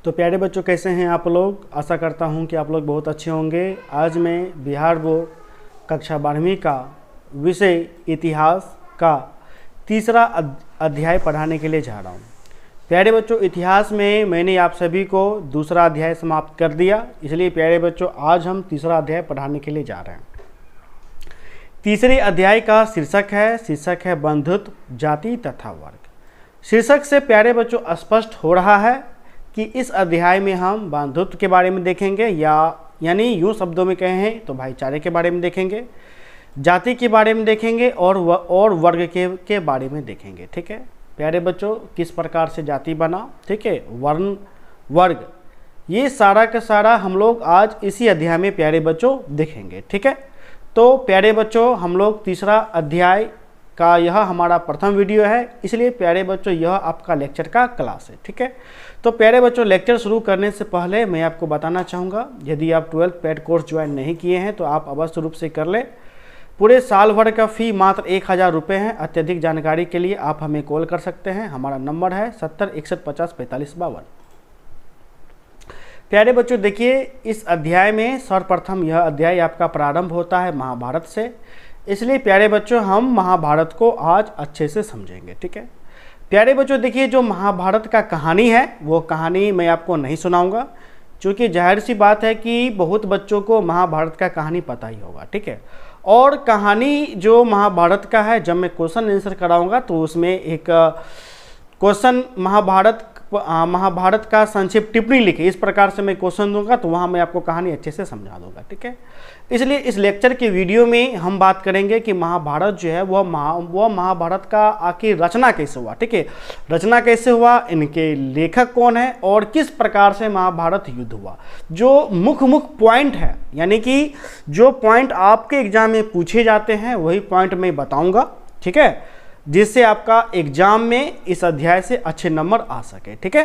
तो प्यारे बच्चों, कैसे हैं आप लोग। आशा करता हूं कि आप लोग बहुत अच्छे होंगे। आज मैं बिहार बोर्ड कक्षा 12वीं का विषय इतिहास का तीसरा अध्याय पढ़ाने के लिए जा रहा हूं। प्यारे बच्चों, इतिहास में मैंने आप सभी को दूसरा अध्याय समाप्त कर दिया, इसलिए प्यारे बच्चों आज हम तीसरा अध्याय पढ़ाने के लिए जा रहे हैं। तीसरे अध्याय का शीर्षक है बंधुत्व, जाति तथा वर्ग। शीर्षक से प्यारे बच्चों स्पष्ट हो रहा है कि इस अध्याय में हम बंधुत्व के बारे में देखेंगे, यानी यूँ शब्दों में कहें तो भाईचारे के बारे में देखेंगे, जाति के बारे में देखेंगे और वर्ग के बारे में देखेंगे। ठीक है प्यारे बच्चों, किस प्रकार से जाति बना, ठीक है, वर्ण, वर्ग, ये सारा का सारा हम लोग आज इसी अध्याय में प्यारे बच्चों देखेंगे। ठीक है, तो प्यारे बच्चों हम लोग तीसरा अध्याय का यह हमारा प्रथम वीडियो है, इसलिए प्यारे बच्चों यह आपका लेक्चर का क्लास है। ठीक है, तो प्यारे बच्चों लेक्चर शुरू करने से पहले मैं आपको बताना चाहूँगा, यदि आप 12th पेड कोर्स ज्वाइन नहीं किए हैं तो आप अवश्य रूप से कर लें। पूरे साल भर का फ़ी मात्र 1000 रुपये है। अत्यधिक जानकारी के लिए आप हमें कॉल कर सकते हैं। हमारा नंबर है 70 61 50 45 52। प्यारे बच्चों देखिए, इस अध्याय में सर्वप्रथम यह अध्याय आपका प्रारंभ होता है महाभारत से, इसलिए प्यारे बच्चों हम महाभारत को आज अच्छे से समझेंगे। ठीक है प्यारे बच्चों, देखिए जो महाभारत का कहानी है वो कहानी मैं आपको नहीं सुनाऊंगा, क्योंकि जाहिर सी बात है कि बहुत बच्चों को महाभारत का कहानी पता ही होगा। ठीक है, और कहानी जो महाभारत का है, जब मैं क्वेश्चन आंसर कराऊंगा तो उसमें एक क्वेश्चन महाभारत का संक्षिप्त टिप्पणी लिखे, इस प्रकार से मैं क्वेश्चन दूंगा तो वहाँ मैं आपको कहानी अच्छे से समझा दूंगा। ठीक है, इसलिए इस लेक्चर के वीडियो में हम बात करेंगे कि महाभारत जो है वह महाभारत का आखिर रचना कैसे हुआ। ठीक है, रचना कैसे हुआ, इनके लेखक कौन है और किस प्रकार से महाभारत युद्ध हुआ। जो मुख्य पॉइंट है, यानी कि जो पॉइंट आपके एग्जाम में पूछे जाते हैं वही पॉइंट मैं बताऊँगा। ठीक है, जिससे आपका एग्जाम में इस अध्याय से अच्छे नंबर आ सके। ठीक है,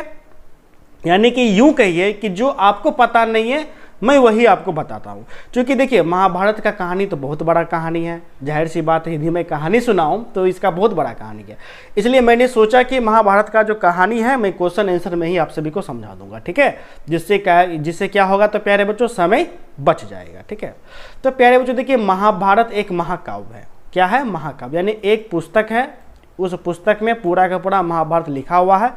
यानी कि यूं कहिए कि जो आपको पता नहीं है मैं वही आपको बताता हूं। क्योंकि देखिए महाभारत का कहानी तो बहुत बड़ा कहानी है, जाहिर सी बात है, यदि मैं कहानी सुनाऊं तो इसका बहुत बड़ा कहानी है, इसलिए मैंने सोचा कि महाभारत का जो कहानी है मैं क्वेश्चन आंसर में ही आप सभी को समझा दूंगा। ठीक है, जिससे क्या होगा तो प्यारे बच्चों समय बच जाएगा। ठीक है, तो प्यारे बच्चों देखिए महाभारत एक महाकाव्य है। क्या है? महाकाव्य, यानी एक पुस्तक है, उस पुस्तक में पूरा का पूरा महाभारत लिखा हुआ है,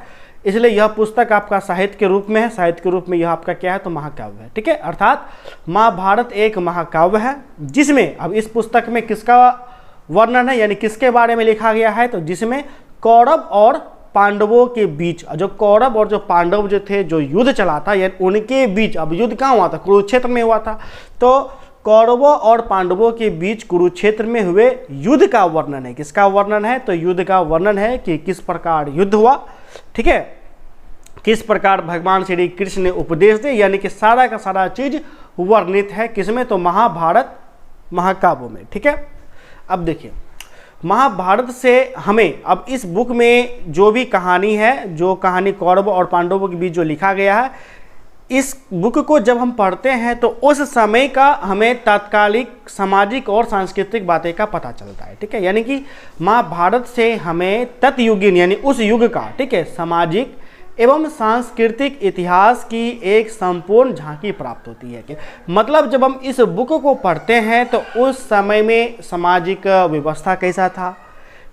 इसलिए यह पुस्तक आपका साहित्य के रूप में है। साहित्य के रूप में यह आपका क्या है तो महाकाव्य है। ठीक है, अर्थात महाभारत एक महाकाव्य है, जिसमें अब इस पुस्तक में किसका वर्णन है, यानी किसके बारे में लिखा गया है, तो जिसमें कौरव और पांडवों के बीच, जो कौरव और जो पांडव जो थे, जो युद्ध चला था, यानी उनके बीच, अब युद्ध कहाँ हुआ था, कुरुक्षेत्र में हुआ था, तो कौरवों और पांडवों के बीच कुरुक्षेत्र में हुए युद्ध का वर्णन है। किसका वर्णन है? तो युद्ध का वर्णन है कि किस प्रकार युद्ध हुआ। ठीक है, किस प्रकार भगवान श्री कृष्ण ने उपदेश दिए, यानी कि सारा का सारा चीज वर्णित है किसमें, तो महाभारत महाकाव्य में। ठीक है, अब देखिए महाभारत से हमें अब इस बुक में जो भी कहानी है, जो कहानी कौरव और पांडवों के बीच जो लिखा गया है, इस बुक को जब हम पढ़ते हैं तो उस समय का हमें तात्कालिक सामाजिक और सांस्कृतिक बातें का पता चलता है। ठीक है, यानी कि महाभारत से हमें तत्युगीन यानी उस युग का, ठीक है, सामाजिक एवं सांस्कृतिक इतिहास की एक संपूर्ण झांकी प्राप्त होती है। कि मतलब जब हम इस बुक को पढ़ते हैं तो उस समय में सामाजिक व्यवस्था कैसा था,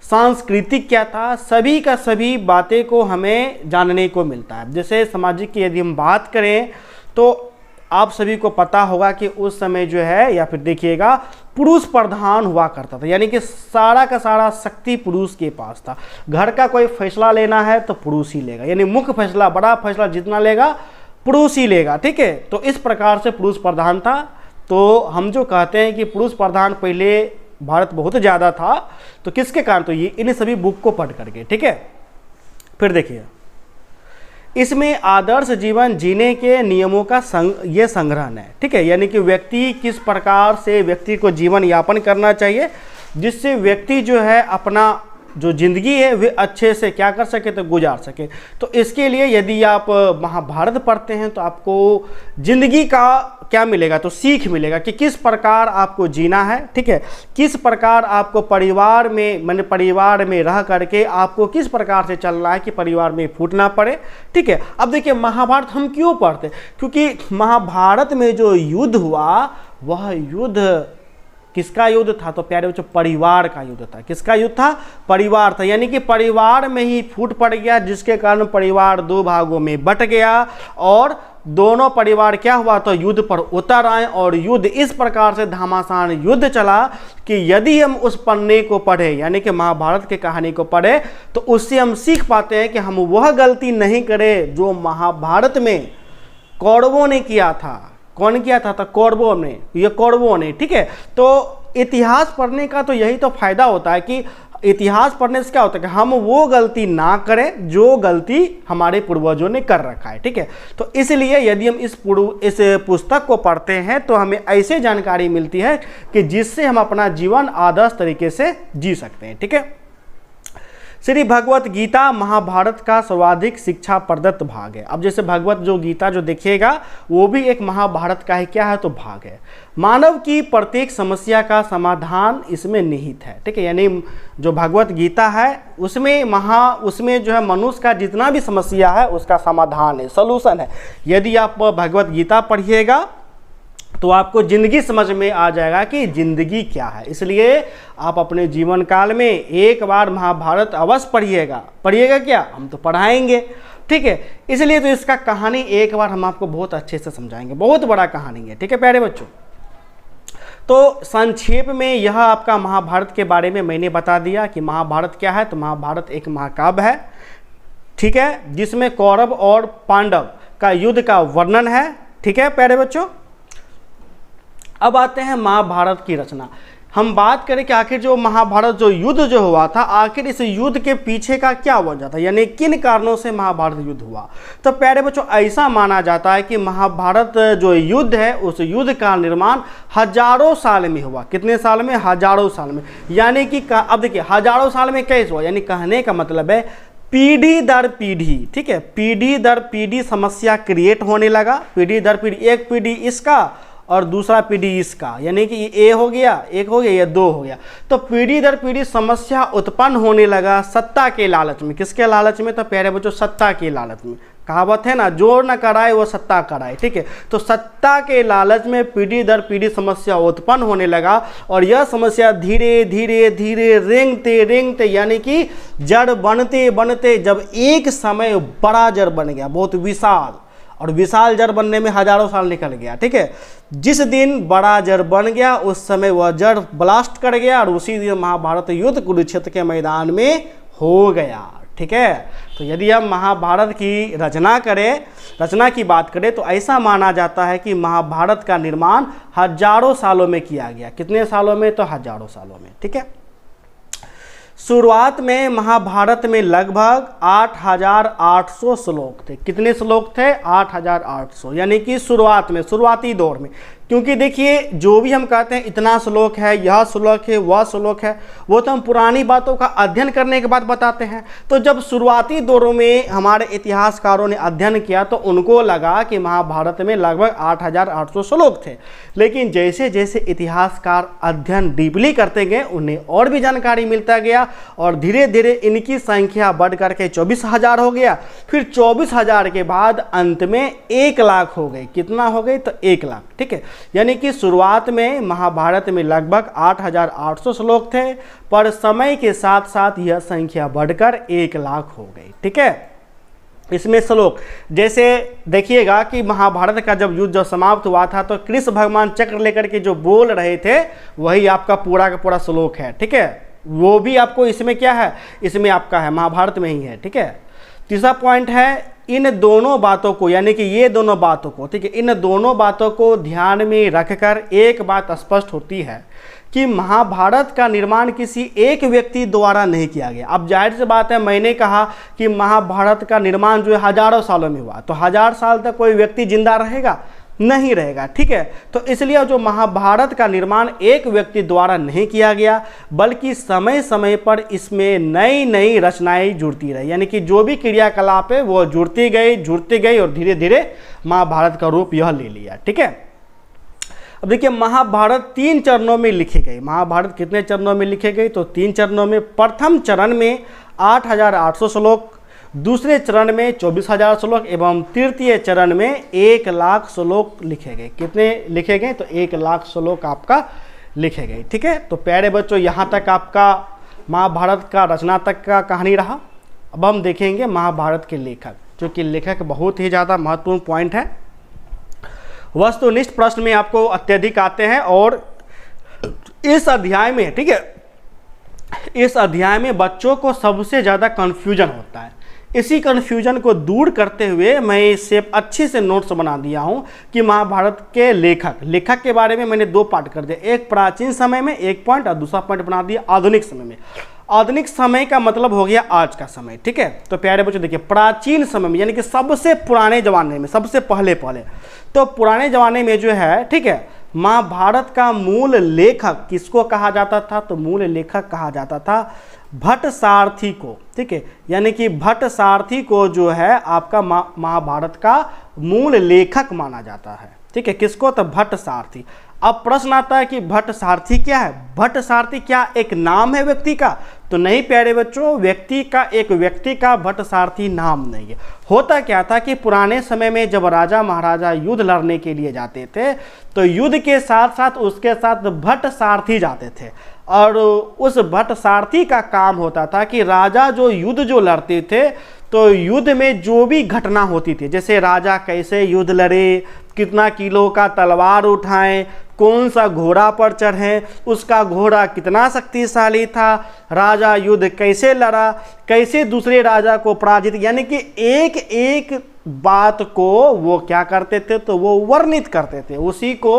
सांस्कृतिक क्या था, सभी का सभी बातें को हमें जानने को मिलता है। जैसे सामाजिक की यदि हम बात करें तो आप सभी को पता होगा कि उस समय जो है, या फिर देखिएगा, पुरुष प्रधान हुआ करता था, यानी कि सारा का सारा शक्ति पुरुष के पास था। घर का कोई फैसला लेना है तो पुरुष ही लेगा, यानी मुख्य फैसला, बड़ा फैसला जितना लेगा पुरुष ही लेगा। ठीक है, तो इस प्रकार से पुरुष प्रधान था। तो हम जो कहते हैं कि पुरुष प्रधान पहले भारत बहुत ज़्यादा था, तो किसके कारण, तो ये इन सभी बुक को पढ़ करके। ठीक है, फिर देखिए इसमें आदर्श जीवन जीने के नियमों का ये संग्रहण है। ठीक है, यानी कि व्यक्ति किस प्रकार से व्यक्ति को जीवन यापन करना चाहिए, जिससे व्यक्ति जो है अपना जो ज़िंदगी है वे अच्छे से क्या कर सके, तो गुजार सके। तो इसके लिए यदि आप महाभारत पढ़ते हैं तो आपको ज़िंदगी का क्या मिलेगा, तो सीख मिलेगा कि किस प्रकार आपको जीना है, ठीक है, किस प्रकार आपको परिवार में माने परिवार में रह करके आपको किस प्रकार से चलना है कि परिवार में फूट ना पड़े, ठीक है। अब देखिए महाभारत हम क्यों पढ़ते, क्योंकि महाभारत में जो युद्ध हुआ वह युद्ध किसका युद्ध था, तो प्यारे बच्चों परिवार का युद्ध था। किसका युद्ध था, परिवार था, यानी कि परिवार में ही फूट पड़ गया, जिसके कारण परिवार दो भागों में बट गया और दोनों परिवार क्या हुआ, तो युद्ध पर उतर आए और युद्ध इस प्रकार से घमासान युद्ध चला कि यदि हम उस पन्ने को पढ़े यानी कि महाभारत की कहानी को पढ़े तो उससे हम सीख पाते हैं कि हम वह गलती नहीं करें जो महाभारत में कौरवों ने किया था। कौन किया था, तो कौरवों ने, ये कौरवों ने, ठीक है। तो इतिहास पढ़ने का तो यही तो फायदा होता है कि इतिहास पढ़ने से क्या होता है कि हम वो गलती ना करें जो गलती हमारे पूर्वजों ने कर रखा है, ठीक है। तो इसलिए यदि हम इस पुस्तक को पढ़ते हैं तो हमें ऐसे जानकारी मिलती है कि जिससे हम अपना जीवन आदर्श तरीके से जी सकते हैं, ठीक है। श्री भगवत गीता महाभारत का सर्वाधिक शिक्षा प्रदत्त भाग है। अब जैसे भगवत जो गीता जो देखिएगा वो भी एक महाभारत का ही क्या है, तो भाग है। मानव की प्रत्येक समस्या का समाधान इसमें निहित है, ठीक है। यानी जो भगवत गीता है उसमें जो है मनुष्य का जितना भी समस्या है उसका समाधान है, सोल्यूशन है। यदि आप भगवत गीता पढ़िएगा तो आपको ज़िंदगी समझ में आ जाएगा कि ज़िंदगी क्या है। इसलिए आप अपने जीवन काल में एक बार महाभारत अवश्य पढ़िएगा क्या, हम तो पढ़ाएंगे, ठीक है। इसलिए तो इसका कहानी एक बार हम आपको बहुत अच्छे से समझाएंगे, बहुत बड़ा कहानी है, ठीक है प्यारे बच्चों। तो संक्षेप में यह आपका महाभारत के बारे में मैंने बता दिया कि महाभारत क्या है। तो महाभारत एक महाकाव्य है, ठीक है, जिसमें कौरव और पांडव का युद्ध का वर्णन है, ठीक है प्यारे बच्चों। अब आते हैं महाभारत की रचना। हम बात करें कि आखिर जो महाभारत जो युद्ध जो हुआ था, आखिर इस युद्ध के पीछे का क्या वजह था, यानी किन कारणों से महाभारत युद्ध हुआ। तो प्यारे बच्चों ऐसा माना जाता है कि महाभारत जो युद्ध है उस युद्ध का निर्माण हजारों साल में हुआ। कितने साल में, हजारों साल में। यानी कि अब देखिए हजारों साल में कैसे हुआ, यानी कहने का मतलब है पीढ़ी दर पीढ़ी, ठीक है, पीढ़ी दर पीढ़ी समस्या क्रिएट होने लगा। पीढ़ी दर पीढ़ी, एक पीढ़ी इसका और दूसरा पीढ़ी इसका, यानी कि ए हो गया, एक हो गया, या दो हो गया। तो पीढ़ी दर पीढ़ी समस्या उत्पन्न होने लगा सत्ता के लालच में। किसके लालच में, तो प्यारे बच्चों सत्ता के लालच में। कहावत है ना, जो न कराए वो सत्ता कराए, ठीक है। तो सत्ता के लालच में पीढ़ी दर पीढ़ी समस्या उत्पन्न होने लगा और यह समस्या धीरे धीरे धीरे रेंगते यानी कि जड़ बनते बनते जब एक समय बड़ा जड़ बन गया, बहुत विशाल, और विशाल जड़ बनने में हजारों साल निकल गया, ठीक है। जिस दिन बड़ा जड़ बन गया उस समय वह जड़ ब्लास्ट कर गया और उसी दिन महाभारत युद्ध कुरुक्षेत्र के मैदान में हो गया, ठीक है। तो यदि हम महाभारत की रचना की बात करें तो ऐसा माना जाता है कि महाभारत का निर्माण हजारों सालों में किया गया। कितने सालों में, तो हजारों सालों में, ठीक है। शुरुआत में महाभारत में लगभग 8,800 श्लोक थे। कितने श्लोक थे, 8,800, यानी कि शुरुआती दौर में। क्योंकि देखिए जो भी हम कहते हैं इतना श्लोक है, यह श्लोक है, वह श्लोक है, वो तो हम पुरानी बातों का अध्ययन करने के बाद बताते हैं। तो जब शुरुआती दौरों में हमारे इतिहासकारों ने अध्ययन किया तो उनको लगा कि महाभारत में लगभग 8,800 श्लोक थे। लेकिन जैसे जैसे इतिहासकार अध्ययन डीपली करते गए उन्हें और भी जानकारी मिलता गया और धीरे धीरे इनकी संख्या बढ़ करके 24,000 हो गया। फिर 24,000 के बाद अंत में 1 लाख हो गई। कितना हो गई, तो 1 लाख, ठीक है। यानी कि शुरुआत में महाभारत में लगभग 8,800 श्लोक थे, पर समय के साथ साथ यह संख्या बढ़कर 1 लाख हो गई, ठीक है। इसमें श्लोक जैसे देखिएगा कि महाभारत का जब युद्ध समाप्त हुआ था तो कृष्ण भगवान चक्र लेकर के जो बोल रहे थे वही आपका पूरा का पूरा श्लोक है, ठीक है। वो भी आपको इसमें क्या है, इसमें आपका है, महाभारत में ही है, ठीक है। तीसरा पॉइंट है इन दोनों बातों को, यानी कि ये दोनों बातों को, ठीक है, इन दोनों बातों को ध्यान में रखकर एक बात स्पष्ट होती है कि महाभारत का निर्माण किसी एक व्यक्ति द्वारा नहीं किया गया। अब जाहिर सी बात है, मैंने कहा कि महाभारत का निर्माण जो है हजारों सालों में हुआ, तो 1000 साल तक कोई व्यक्ति जिंदा रहेगा नहीं रहेगा, ठीक है। तो इसलिए जो महाभारत का निर्माण एक व्यक्ति द्वारा नहीं किया गया, बल्कि समय समय पर इसमें नई नई रचनाएं जुड़ती रही, यानी कि जो भी क्रियाकलाप है वो जुड़ती गई और धीरे धीरे महाभारत का रूप यह ले लिया, ठीक है। अब देखिए महाभारत 3 चरणों में लिखी गई। महाभारत कितने चरणों में लिखे गई? तो 3 चरणों में। प्रथम चरण में 8,800 श्लोक, दूसरे चरण में 24,000 श्लोक एवं तृतीय चरण में 1,00,000 श्लोक लिखे गए। कितने लिखे गए? तो 1,00,000 श्लोक आपका लिखे गए, ठीक है। तो प्यारे बच्चों, यहाँ तक आपका महाभारत का रचना तक का कहानी रहा। अब हम देखेंगे महाभारत के लेखक, जो कि लेखक बहुत ही ज़्यादा महत्वपूर्ण पॉइंट है। वस्तुनिष्ठ प्रश्न में आपको अत्यधिक आते हैं और इस अध्याय में, ठीक है, इस अध्याय में बच्चों को सबसे ज़्यादा कन्फ्यूजन होता है। इसी कन्फ्यूजन को दूर करते हुए मैं इससे अच्छे से नोट्स बना दिया हूँ कि महाभारत के लेखक के बारे में मैंने 2 पार्ट कर दिया, एक प्राचीन समय में 1 पॉइंट और दूसरा पॉइंट बना दिया आधुनिक समय में। आधुनिक समय का मतलब हो गया आज का समय, ठीक है। तो प्यारे बच्चों देखिए, प्राचीन समय में यानी कि सबसे पुराने जमाने में, सबसे पहले तो पुराने जमाने में जो है, ठीक है, महाभारत का मूल लेखक किसको कहा जाता था? तो मूल लेखक कहा जाता था भट्ट सारथी को, ठीक है। यानी कि भट्ट सारथी को जो है आपका महाभारत का मूल लेखक माना जाता है, ठीक है। किसको? तो भट्ट सारथी। अब प्रश्न आता है कि भट्ट सारथी क्या है? भट्ट सारथी क्या एक नाम है व्यक्ति का? तो नहीं प्यारे बच्चों, एक व्यक्ति का भट्ट सारथी नाम नहीं है। होता क्या था कि पुराने समय में जब राजा महाराजा युद्ध लड़ने के लिए जाते थे, तो युद्ध के साथ साथ उसके साथ भट्ट सारथी जाते थे, और उस भट्ट सारथी का काम होता था कि राजा जो युद्ध लड़ते थे, तो युद्ध में जो भी घटना होती थी, जैसे राजा कैसे युद्ध लड़े, कितना किलो का तलवार उठाएं, कौन सा घोड़ा पर चढ़ें, उसका घोड़ा कितना शक्तिशाली था, राजा युद्ध कैसे लड़ा, कैसे दूसरे राजा को पराजित, यानी कि एक एक बात को वो क्या करते थे? तो वो वर्णित करते थे। उसी को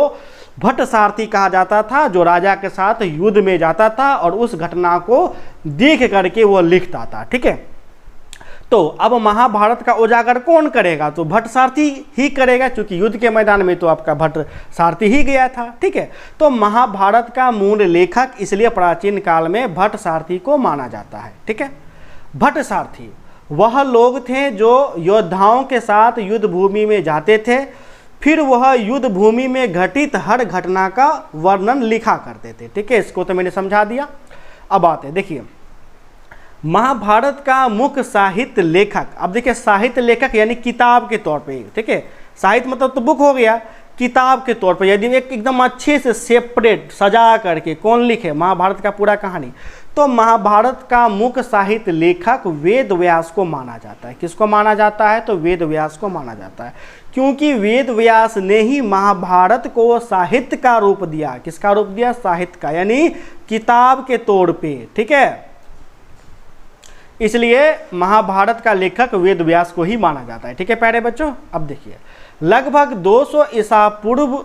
भट्ट सारथी कहा जाता था, जो राजा के साथ युद्ध में जाता था और उस घटना को देख करके वो लिखता था, ठीक है। तो अब महाभारत का उजागर कौन करेगा? तो भट्ट सारथी ही करेगा, क्योंकि युद्ध के मैदान में तो आपका भट्ट सारथी ही गया था, ठीक है। तो महाभारत का मूल लेखक इसलिए प्राचीन काल में भट्ट सारथी को माना जाता है, ठीक है। भट्ट सारथी वह लोग थे जो योद्धाओं के साथ युद्ध भूमि में जाते थे, फिर वह युद्ध भूमि में घटित हर घटना का वर्णन लिखा करते थे, ठीक है। इसको तो मैंने समझा दिया। अब आते देखिए महाभारत का मुख्य साहित्य लेखक। अब देखिए साहित्य लेखक यानी किताब के तौर पे, ठीक है। साहित्य मतलब तो बुक हो गया, किताब के तौर पे यदि एक एकदम अच्छे से सेपरेट सजा करके कौन लिखे महाभारत का पूरा कहानी, तो महाभारत का मुख्य साहित्य लेखक वेद व्यास को माना जाता है। किसको माना जाता है? तो वेद व्यास को माना जाता है, क्योंकि वेद व्यास ने ही महाभारत को साहित्य का रूप दिया। किसका रूप दिया? साहित्य का, यानी किताब के तौर पे, ठीक है। इसलिए महाभारत का लेखक वेद व्यास को ही माना जाता है, ठीक है प्यारे बच्चों। अब देखिए लगभग 200 ईसा पूर्व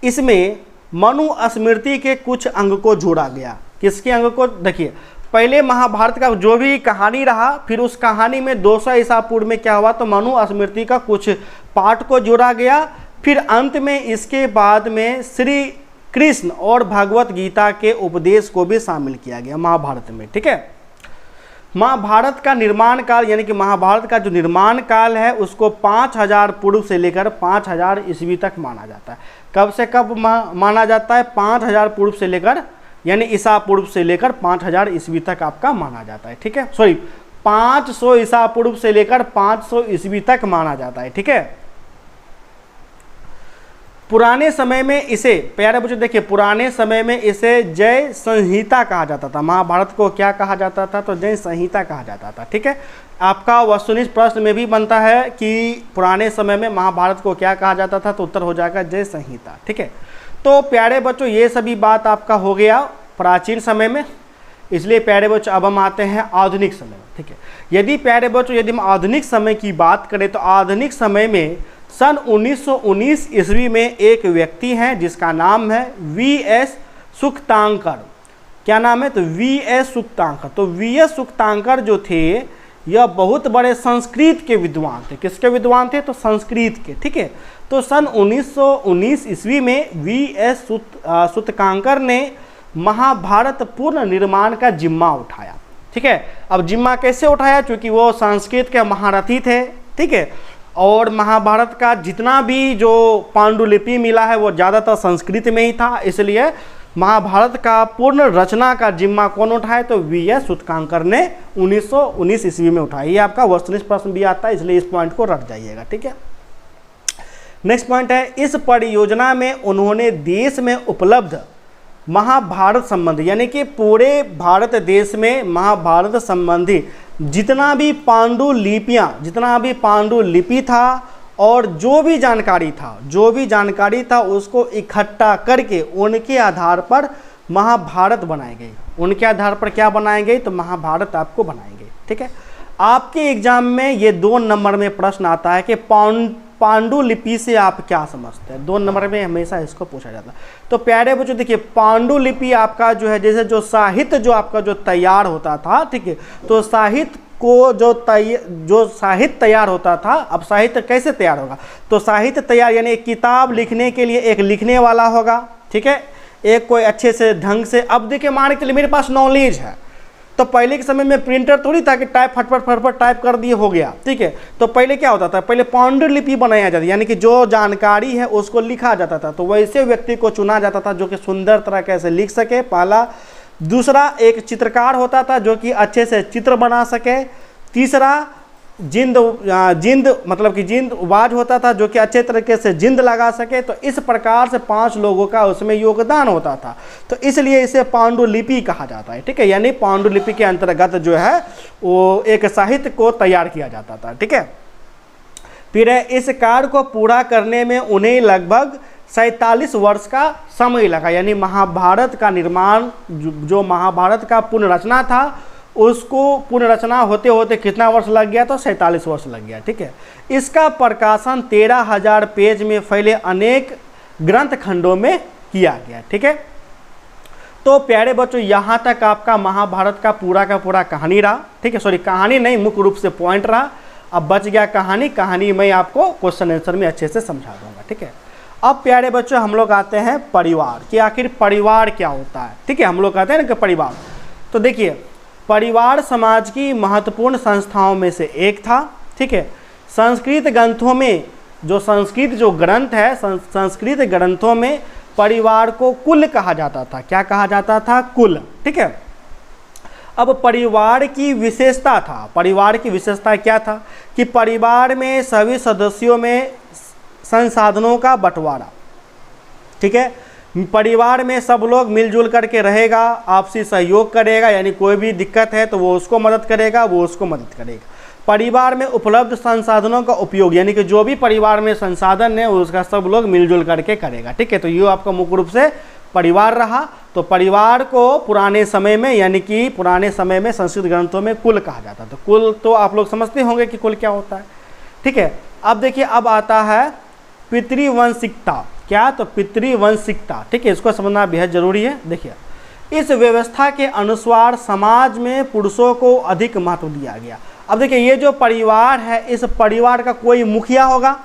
इसमें मनु स्मृति के कुछ अंग को जोड़ा गया। किसके अंग को? देखिए पहले महाभारत का जो भी कहानी रहा, फिर उस कहानी में 200 ईसा पूर्व में क्या हुआ? तो मनु स्मृति का कुछ पाठ को जोड़ा गया। फिर अंत में इसके बाद में श्री कृष्ण और भगवत गीता के उपदेश को भी शामिल किया गया महाभारत में, ठीक है। महाभारत का निर्माण काल यानी कि महाभारत का जो निर्माण काल है उसको 5000 पूर्व से लेकर 5000 ईस्वी तक माना जाता है। कब से कब माना जाता है? 5000 पूर्व से लेकर यानी ईसा पूर्व से लेकर 5000 ईस्वी तक आपका माना जाता है, ठीक है। सॉरी 500 ईसा पूर्व से लेकर 500 ईस्वी तक माना जाता है, ठीक है। पुराने समय में इसे, प्यारे बच्चों देखिए, पुराने समय में इसे जय संहिता कहा जाता था। महाभारत को क्या कहा जाता था? तो जय संहिता कहा जाता था, ठीक है। आपका वस्तुनिष्ठ प्रश्न में भी बनता है कि पुराने समय में महाभारत को क्या कहा जाता था, तो उत्तर हो जाएगा जय संहिता, ठीक है। तो प्यारे बच्चों ये सभी बात आपका हो गया प्राचीन समय में। इसलिए प्यारे बच्चों अब हम आते हैं आधुनिक समय में, ठीक है। यदि प्यारे बच्चों यदि हम आधुनिक समय की बात करें तो आधुनिक समय में सन 1919 ईस्वी में एक व्यक्ति हैं जिसका नाम है वी.एस. सुक्तांकर। क्या नाम है? तो वी.एस. सुक्तांकर। तो वी.एस. सुक्तांकर जो थे यह बहुत बड़े संस्कृत के विद्वान थे। किसके विद्वान थे? तो संस्कृत के, ठीक है। तो सन 1919 ईस्वी में वी.एस. सूतकांकर ने महाभारत पूर्ण निर्माण का जिम्मा उठाया, ठीक है। अब जिम्मा कैसे उठाया? क्योंकि वो संस्कृत के महारथी थे, ठीक है, और महाभारत का जितना भी जो पांडुलिपि मिला है वो ज़्यादातर संस्कृत में ही था, इसलिए महाभारत का पूर्ण रचना का जिम्मा कौन उठाया? तो वी.एस. सूतकांकर ने 1919 ईस्वी में उठाया। ये आपका वस्तुनिष्ठ प्रश्न भी आता है, इसलिए इस पॉइंट को रख जाइएगा, ठीक है। नेक्स्ट पॉइंट है, इस परियोजना में उन्होंने देश में उपलब्ध महाभारत संबंधी, यानी कि पूरे भारत देश में महाभारत संबंधी जितना भी पांडुलिपि था और जो भी जानकारी था उसको इकट्ठा करके उनके आधार पर महाभारत बनाई गई। उनके आधार पर क्या बनाई गई? तो महाभारत आपको बनाई गई, ठीक है। आपके एग्जाम में ये 2 नंबर में प्रश्न आता है कि पांडुलिपि से आप क्या समझते हैं? 2 नंबर में हमेशा इसको पूछा जाता है। तो प्यारे बच्चों देखिए, पांडुलिपि आपका जो है, जैसे जो साहित्य जो आपका जो तैयार होता था, ठीक है, तो साहित्य को जो साहित्य तैयार होता था, अब साहित्य कैसे तैयार होगा? तो साहित्य तैयार यानी एक किताब लिखने के लिए एक लिखने वाला होगा, ठीक है, एक कोई अच्छे से ढंग से। अब देखिए, मान के लिए मेरे पास नॉलेज है, तो पहले के समय में प्रिंटर थोड़ी था कि टाइप फटफट टाइप कर दिए हो गया, ठीक है। तो पहले क्या होता था? पहले पांडुलिपि बनाया जाता, यानी कि जो जानकारी है उसको लिखा जाता था। तो वैसे व्यक्ति को चुना जाता था जो कि सुंदर तरीके से लिख सके, पहला। दूसरा, एक चित्रकार होता था जो कि अच्छे से चित्र बना सके। तीसरा, जिंदबाज होता था जो कि अच्छे तरीके से जिंद लगा सके। तो इस प्रकार से 5 लोगों का उसमें योगदान होता था, तो इसलिए इसे पांडुलिपि कहा जाता है, ठीक है। यानी पांडुलिपि के अंतर्गत जो है वो एक साहित्य को तैयार किया जाता था, ठीक है। फिर इस कार्य को पूरा करने में उन्हें लगभग 47 वर्ष का समय लगा, यानी महाभारत का निर्माण, जो महाभारत का पुनर्रचना था, उसको पुनर्रचना होते होते कितना वर्ष लग गया? तो 47 वर्ष लग गया, ठीक है। इसका प्रकाशन 13,000 पेज में फैले अनेक ग्रंथ खंडों में किया गया, ठीक है। तो प्यारे बच्चों, यहाँ तक आपका महाभारत का पूरा कहानी रहा, ठीक है। सॉरी, कहानी नहीं, मुख्य रूप से पॉइंट रहा। अब बच गया कहानी मैं आपको क्वेश्चन आंसर में अच्छे से समझा दूंगा, ठीक है। अब प्यारे बच्चों, हम लोग आते हैं परिवार कि आखिर परिवार क्या होता है, ठीक है। हम लोग कहते हैं ना कि परिवार, तो देखिए, परिवार समाज की महत्वपूर्ण संस्थाओं में से एक था, ठीक है। संस्कृत ग्रंथों में जो ग्रंथ है, संस्कृत ग्रंथों में परिवार को कुल कहा जाता था। क्या कहा जाता था? कुल, ठीक है। अब परिवार की विशेषता क्या था? कि परिवार में सभी सदस्यों में संसाधनों का बंटवारा, ठीक है। परिवार में सब लोग मिलजुल करके रहेगा, आपसी सहयोग करेगा, यानी कोई भी दिक्कत है तो वो उसको मदद करेगा, वो उसको मदद करेगा। परिवार में उपलब्ध संसाधनों का उपयोग, यानी कि जो भी परिवार में संसाधन है उसका सब लोग मिलजुल करके करेगा, ठीक है। तो ये आपका मुख्य रूप से परिवार रहा। तो परिवार को पुराने समय में संस्कृत ग्रंथों में कुल कहा जाता था। कुल तो आप लोग समझते होंगे कि कुल क्या होता है, ठीक है। अब देखिए, अब आता है पितृवंशिकता। क्या? तो पितृवंशिकता, ठीक है, इसको समझना बेहद जरूरी है। देखिए, इस व्यवस्था के अनुसार समाज में पुरुषों को अधिक महत्व दिया गया। अब देखिए, ये जो परिवार है, इस परिवार का कोई मुखिया होगा।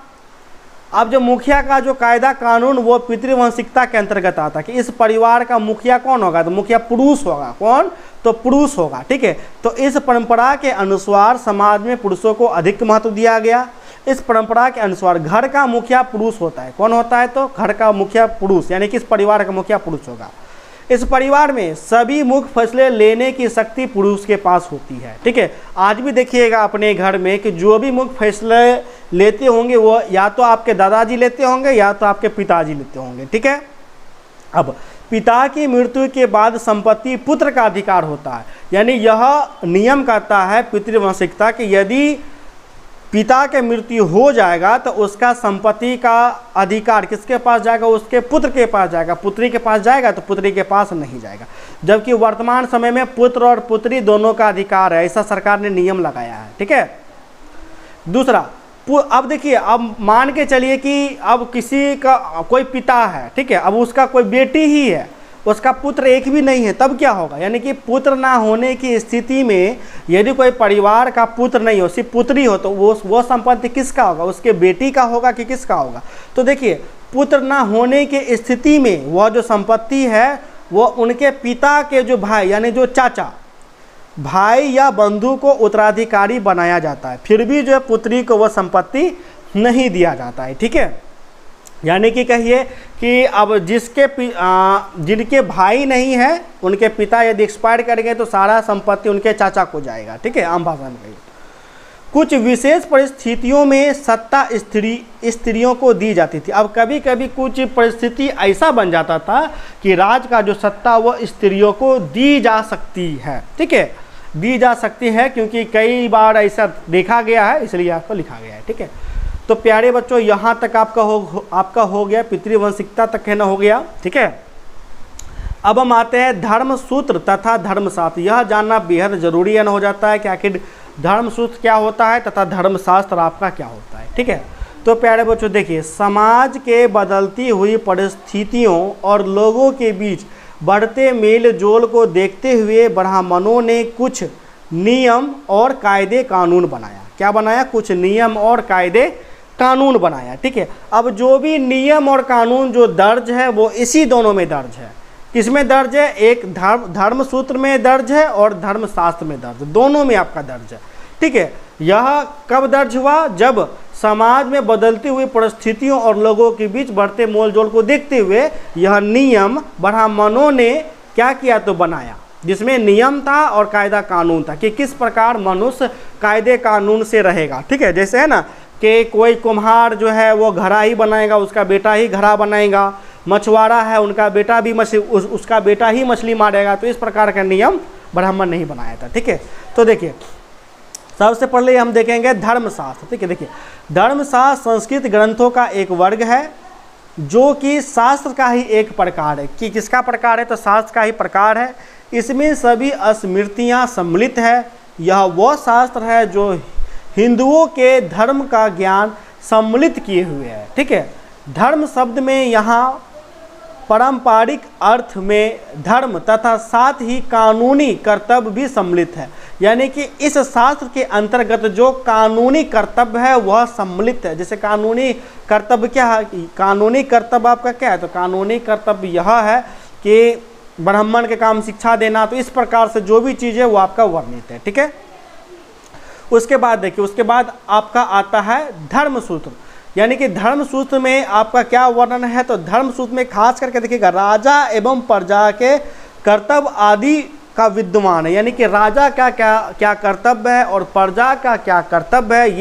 अब जो मुखिया का जो कायदा कानून वो पितृवंशिकता के अंतर्गत आता है कि इस परिवार का मुखिया कौन होगा? तो मुखिया पुरुष होगा। कौन? तो पुरुष होगा, ठीक है। तो इस परंपरा के अनुसार समाज में पुरुषों को अधिक महत्व दिया गया। इस परंपरा के अनुसार घर का मुखिया पुरुष होता है। कौन होता है? तो घर का मुखिया पुरुष, यानी कि इस परिवार का मुखिया पुरुष होगा। इस परिवार में सभी मुख्य फैसले लेने की शक्ति पुरुष के पास होती है, ठीक है। आज भी देखिएगा अपने घर में कि जो भी मुख्य फैसले लेते होंगे वो या तो आपके दादाजी लेते होंगे या तो आपके पिताजी लेते होंगे, ठीक है। अब पिता की मृत्यु के बाद संपत्ति पुत्र का अधिकार होता है, यानी यह नियम कहता है पितृवंशिकता कि यदि पिता के मृत्यु हो जाएगा तो उसका संपत्ति का अधिकार किसके पास जाएगा? उसके पुत्र के पास जाएगा। पुत्री के पास जाएगा तो पुत्री के पास नहीं जाएगा। जबकि वर्तमान समय में पुत्र और पुत्री दोनों का अधिकार है, ऐसा सरकार ने नियम लगाया है, ठीक है। दूसरा, अब देखिए, अब मान के चलिए कि अब किसी का कोई पिता है, ठीक है, अब उसका कोई बेटी ही है। उसका पुत्र एक भी नहीं है, तब क्या होगा? यानी कि पुत्र ना होने की स्थिति में यदि कोई परिवार का पुत्र नहीं हो, सिर्फ पुत्री हो, तो वो संपत्ति किसका होगा? उसके बेटी का होगा कि किसका होगा? तो देखिए, पुत्र ना होने की स्थिति में वह जो संपत्ति है वो उनके पिता के जो भाई यानी जो चाचा, भाई या बंधु को उत्तराधिकारी बनाया जाता है, फिर भी जो है पुत्री को वह संपत्ति नहीं दिया जाता है। ठीक है, यानी कि कहिए कि अब जिनके भाई नहीं है, उनके पिता यदि एक्सपायर कर गए तो सारा संपत्ति उनके चाचा को जाएगा। ठीक है, आम भाषा में कहिए। कुछ विशेष परिस्थितियों में सत्ता स्त्रियों को दी जाती थी। अब कभी कभी कुछ परिस्थिति ऐसा बन जाता था कि राज का जो सत्ता वह स्त्रियों को दी जा सकती है। ठीक है, दी जा सकती है, क्योंकि कई बार ऐसा देखा गया है, इसलिए आपको लिखा गया है। ठीक है, तो प्यारे बच्चों, यहाँ तक आपका हो गया, पितृवंशिकता तक है ना, हो गया। ठीक है, अब हम आते हैं धर्म सूत्र तथा धर्मशास्त्र। यह जानना बेहद जरूरी है, न हो जाता है कि आखिर धर्मसूत्र क्या होता है तथा धर्मशास्त्र आपका क्या होता है। ठीक है, तो प्यारे बच्चों देखिए, समाज के बदलती हुई परिस्थितियों और लोगों के बीच बढ़ते मेल जोल को देखते हुए ब्राह्मणों ने कुछ नियम और कायदे कानून बनाया। क्या बनाया? कुछ नियम और कायदे कानून बनाया। ठीक है, अब जो भी नियम और कानून जो दर्ज है वो इसी दोनों में दर्ज है। किसमें दर्ज है? एक धर्म सूत्र में दर्ज है और धर्मशास्त्र में दर्ज, दोनों में आपका दर्ज है। ठीक है, यह कब दर्ज हुआ? जब समाज में बदलती हुई परिस्थितियों और लोगों के बीच बढ़ते मोलजोल को देखते हुए यह नियम ब्राह्मणों ने क्या किया? तो बनाया, जिसमें नियम था और कायदा कानून था कि किस प्रकार मनुष्य कायदे कानून से रहेगा। ठीक है, जैसे है ना कि कोई कुम्हार जो है वो घड़ा ही बनाएगा, उसका बेटा ही घड़ा बनाएगा, मछुआरा है उनका बेटा भी उसका बेटा ही मछली मारेगा। तो इस प्रकार का नियम ब्राह्मण नहीं बनाया था। ठीक है, तो देखिए, सबसे पहले हम देखेंगे धर्मशास्त्र। ठीक है, देखिए, धर्मशास्त्र संस्कृत ग्रंथों का एक वर्ग है जो कि शास्त्र का ही एक प्रकार है। कि किसका प्रकार है? तो शास्त्र का ही प्रकार है। इसमें सभी स्मृतियाँ सम्मिलित है। यह वो शास्त्र है जो हिंदुओं के धर्म का ज्ञान सम्मिलित किए हुए है। ठीक है, धर्म शब्द में यहाँ पारंपरिक अर्थ में धर्म तथा साथ ही कानूनी कर्तव्य भी सम्मिलित है। यानी कि इस शास्त्र के अंतर्गत जो कानूनी कर्तव्य है वह सम्मिलित है। जैसे कानूनी कर्तव्य क्या है? कानूनी कर्तव्य आपका क्या है? तो कानूनी कर्तव्य यह है कि ब्राह्मण के काम शिक्षा देना। तो इस प्रकार से जो भी चीज़ है वो आपका वर्णित है। ठीक है, उसके बाद देखिए, उसके बाद आपका आता है धर्मसूत्र। यानी कि धर्मसूत्र में आपका क्या वर्णन है? तो धर्मसूत्र में खास करके देखिएगा, राजा एवं प्रजा के कर्तव्य आदि का विद्यमान है। यानी कि राजा का क्या कर्तव्य है और प्रजा का क्या कर्तव्य है,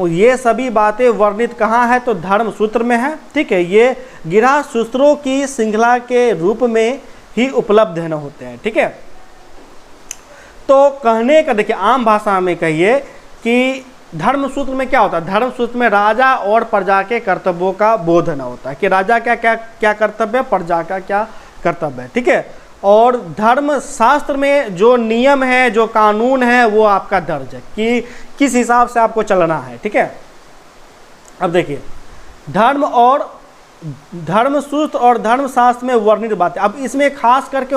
ये सभी बातें वर्णित कहाँ है? तो धर्मसूत्र में है। ठीक है, ये गृहस्थ सूत्रों की श्रृंखला के रूप में ही उपलब्ध है न होते हैं। ठीक है, तो कहने का देखिए, आम भाषा में कहिए कि धर्मसूत्र में क्या होता है? धर्मसूत्र में राजा और प्रजा के कर्तव्यों का बोधन होता है कि राजा का क्या कर्तव्य है, प्रजा का क्या कर्तव्य है। ठीक है, और धर्मशास्त्र में जो नियम है, जो कानून है, वो आपका दर्ज है कि किस हिसाब से आपको चलना है। ठीक है, अब देखिए, धर्मसूत्र और धर्मशास्त्र में वर्णित बातें। अब इसमें खास करके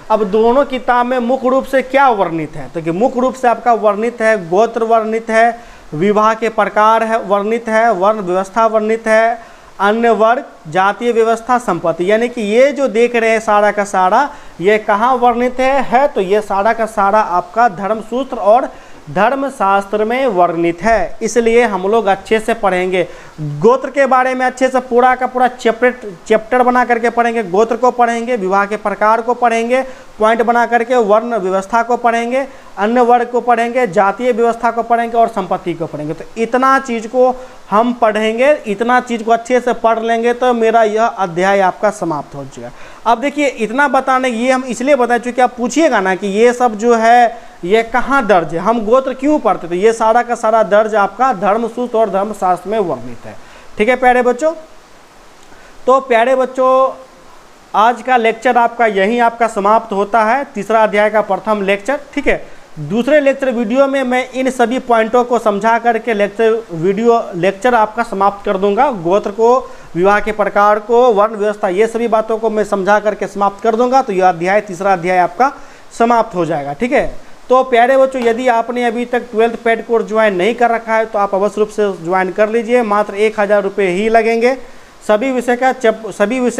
अब दोनों किताब में मुख्य रूप से क्या वर्णित है? तो कि मुख्य रूप से आपका वर्णित है गोत्र वर्णित है, विवाह के प्रकार है वर्णित है, वर्ण व्यवस्था वर्णित है, अन्य वर्ग, जातीय व्यवस्था, संपत्ति। यानी कि ये जो देख रहे हैं सारा का सारा, ये कहाँ वर्णित है? तो ये सारा का सारा आपका धर्मसूत्र और धर्मशास्त्र में वर्णित है। इसलिए हम लोग अच्छे से पढ़ेंगे गोत्र के बारे में, अच्छे से पूरा का पूरा चैप्टर बना करके पढ़ेंगे। गोत्र को पढ़ेंगे, विवाह के प्रकार को पढ़ेंगे, पॉइंट बना करके वर्ण व्यवस्था को पढ़ेंगे, अन्य वर्ग को पढ़ेंगे, जातीय व्यवस्था को पढ़ेंगे और संपत्ति को पढ़ेंगे। तो इतना चीज़ को हम पढ़ेंगे, इतना चीज़ को अच्छे से पढ़ लेंगे तो मेरा यह अध्याय आपका समाप्त हो जाएगा। अब देखिए, इतना बताने ये हम इसलिए बताए चूँकि आप पूछिएगा ना कि ये सब जो है ये कहाँ दर्ज है, हम गोत्र क्यों पढ़ते? तो ये सारा का सारा दर्ज आपका धर्मसूत्र और धर्मशास्त्र में वर्णित है। ठीक है प्यारे बच्चों, तो प्यारे बच्चों आज का लेक्चर आपका यहीं आपका समाप्त होता है, तीसरा अध्याय का प्रथम लेक्चर। ठीक है, दूसरे लेक्चर वीडियो में मैं इन सभी पॉइंटों को समझा करके लेक्चर आपका समाप्त कर दूंगा। गोत्र को विवाह के प्रकार को, वर्ण व्यवस्था, ये सभी बातों को मैं समझा करके समाप्त कर दूंगा। तो यह अध्याय, तीसरा अध्याय आपका समाप्त हो जाएगा। ठीक है, तो प्यारे बच्चों, यदि आपने अभी तक 12th पेड कोर्स ज्वाइन नहीं कर रखा है तो आप अवश्य रूप से ज्वाइन कर लीजिए। मात्र 1000 रुपये ही लगेंगे। सभी विषय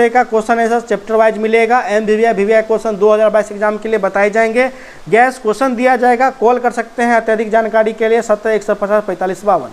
का क्वेश्चन आंसर चैप्टर वाइज मिलेगा। MBBI क्वेश्चन 2022 एग्जाम के लिए बताए जाएंगे। गैस क्वेश्चन दिया जाएगा। कॉल कर सकते हैं अत्यधिक जानकारी के लिए 70 150 45 52।